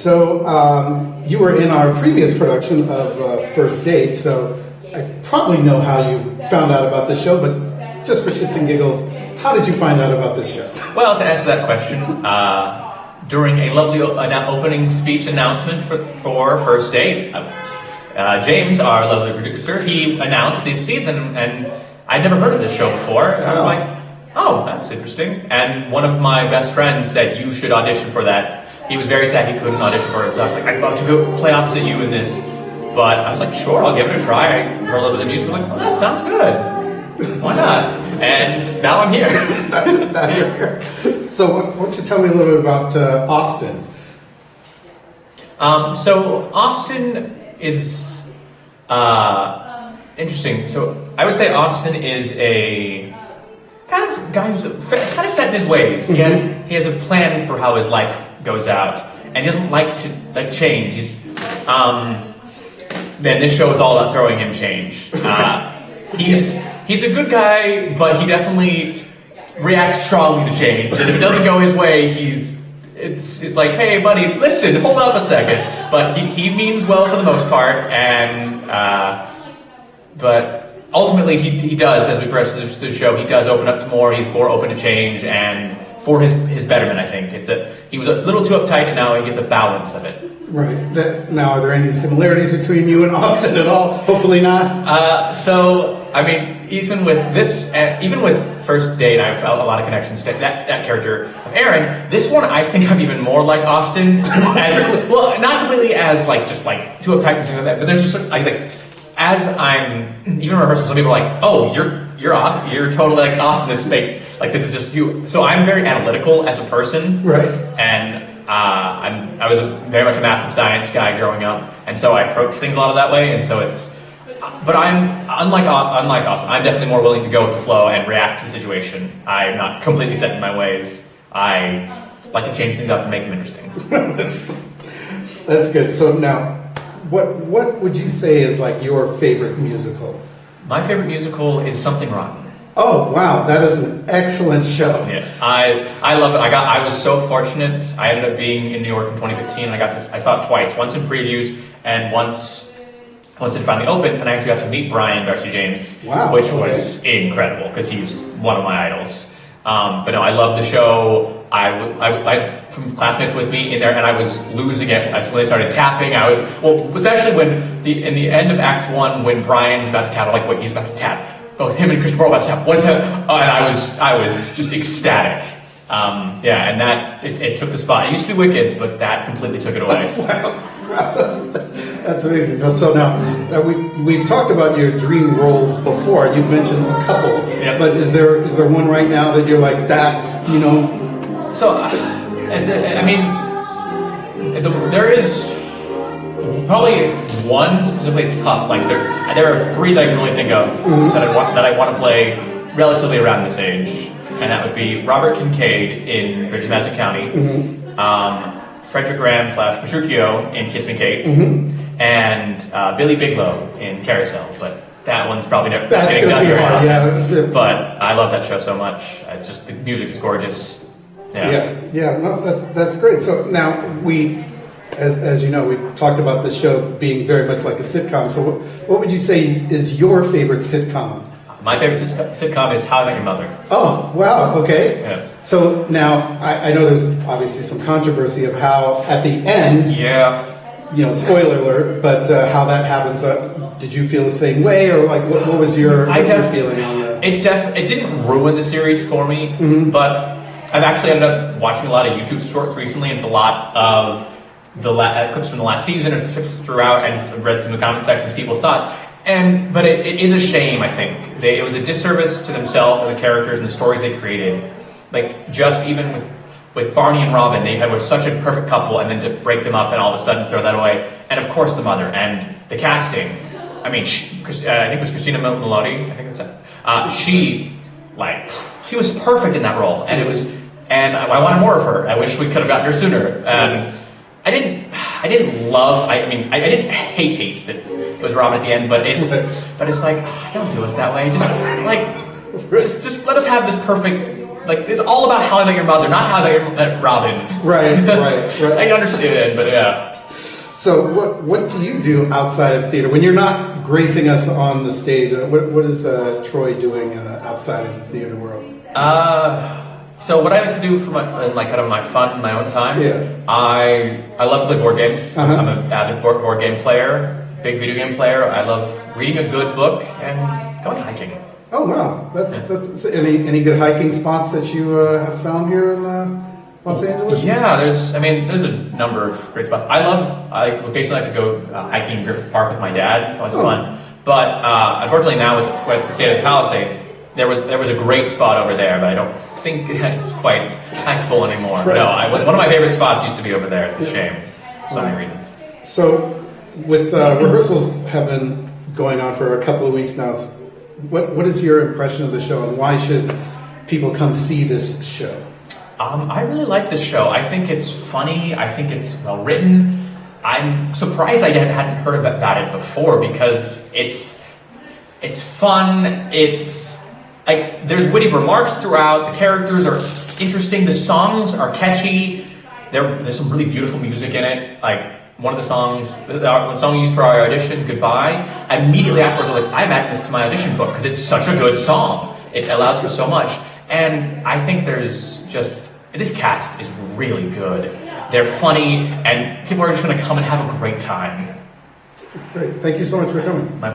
So you were in our previous production of First Date, so I probably know how you found out about the show, but just for shits and giggles, how did you find out about this show? Well, to answer that question, during a lovely opening speech announcement for First Date, James, our lovely producer, he announced this season, and I'd never heard of this show before. And I was like, oh, that's interesting. And one of my best friends said, you should audition for that. He was very sad he couldn't audition for it, so I was like, I'd love to go play opposite you in this. But I was like, sure, I'll give it a try. I heard a little bit of the music, I was like, oh, that sounds good. Why not? And now I'm here. Now you're here. So why don't you tell me a little bit about Austen? So Austen is interesting. So I would say Austen is a kind of guy who's kind of set in his ways. He has a plan for how his life goes out, and he doesn't like to change. Man, this show is all about throwing him change. He's a good guy, but he definitely reacts strongly to change. And if it doesn't go his way, it's like, hey, buddy, listen, hold up a second. But he means well for the most part, and but ultimately he does, as we progress through the show, he does open up to more. He's more open to change, and for his betterment, I think. He was a little too uptight, and now he gets a balance of it. Right. Now, are there any similarities between you and Austen at all? Hopefully not. So, I mean, even with First Date, I felt a lot of connections to that character of Aaron. This one, I think I'm even more like Austen. Well, not completely as just too uptight and things like that, but there's just as I'm even in rehearsal, some people are like, oh, you're totally like Austen. This is just you. So I'm very analytical as a person, right? And I was very much a math and science guy growing up, and so I approach things a lot of that way. And so but I'm unlike Austen. I'm definitely more willing to go with the flow and react to the situation. I'm not completely set in my ways. I like to change things up and make them interesting. That's good. So now, what would you say is your favorite musical? My favorite musical is Something Rotten. Oh wow, that is an excellent show. Yeah, I love it. I was so fortunate. I ended up being in New York in 2015, and I saw it twice. Once in previews, and once it finally opened, and I actually got to meet Brian Darcy James, which was incredible because he's one of my idols. But no, I love the show. I some classmates with me in there, and I was losing it. That's when they started tapping. Especially when in the end of Act 1, when Brian's about to tap, I'm like, wait, he's about to tap. Both him and Christian Bale about to tap. What's that? And I was just ecstatic. And that it took the spot. It used to be Wicked, but that completely took it away. Wow, that's amazing. So now we've talked about your dream roles before. You've mentioned a couple, but is there one right now that you're like, that's So, there is probably one specifically. It's tough. There are three that I can only think of that I want to play relatively around this age, and that would be Robert Kincaid in Bridges Madison County, Frederick Graham / Petruchio in Kiss Me Kate, and Billy Bigelow in Carousel. But that one's probably never getting done very often. Yeah. But I love that show so much. It's just, the music is gorgeous. Yeah. No, that's great. So now as you know, we talked about the show being very much like a sitcom. So what would you say is your favorite sitcom? My favorite sitcom is How I Met Your Mother. Oh, wow, okay. Yeah. So now, I know there's obviously some controversy of how, at the end, spoiler alert, but how that happens. Did you feel the same way, or what was your feeling on that? It didn't ruin the series for me, but I've actually ended up watching a lot of YouTube shorts recently, and it's a lot of the clips from the last season, or clips throughout, and I've read some of the comment sections, people's thoughts. But it is a shame, I think. It was a disservice to themselves and the characters and the stories they created. Just even with Barney and Robin, they were such a perfect couple, and then to break them up and all of a sudden throw that away. And of course the mother and the casting. I mean, I think it was Christina Milioti. I think that's it. She was perfect in that role, and I wanted more of her. I wish we could have gotten her sooner. I didn't hate that it was Robin at the end, but it's like, don't do us that way. Just let us have this perfect like it's all about How I Met Your Mother, not How I Met Robin. Right. I understand, but yeah. So what do you do outside of theater when you're not gracing us on the stage? What is Troy doing outside of the theater world? So what I like to do for my kind of my fun, my own time. Yeah. I love to play board games. Uh-huh. I'm an avid board game player, big video game player. I love reading a good book and going hiking. Oh wow, that's any good hiking spots that you have found here in Los Angeles? Yeah, there's a number of great spots. I occasionally like to go hiking in Griffith Park with my dad. It's always fun. But unfortunately now with the state of the Palisades, there was a great spot over there, but I don't think it's quite full anymore. Right. No, one of my favorite spots used to be over there. It's a shame for so many reasons. So with rehearsals have been going on for a couple of weeks now. What is your impression of the show, and why should people come see this show? I really like this show. I think it's funny. I think it's well written. I'm surprised I hadn't heard about it before because it's fun. It's like there's witty remarks throughout. The characters are interesting. The songs are catchy. There's some really beautiful music in it. Like one of the songs, the song we used for our audition, "Goodbye." Immediately afterwards, I was like, I'm adding this to my audition book because it's such a good song. It allows for so much, and I think this cast is really good. They're funny, and people are just going to come and have a great time. That's great. Thank you so much for coming.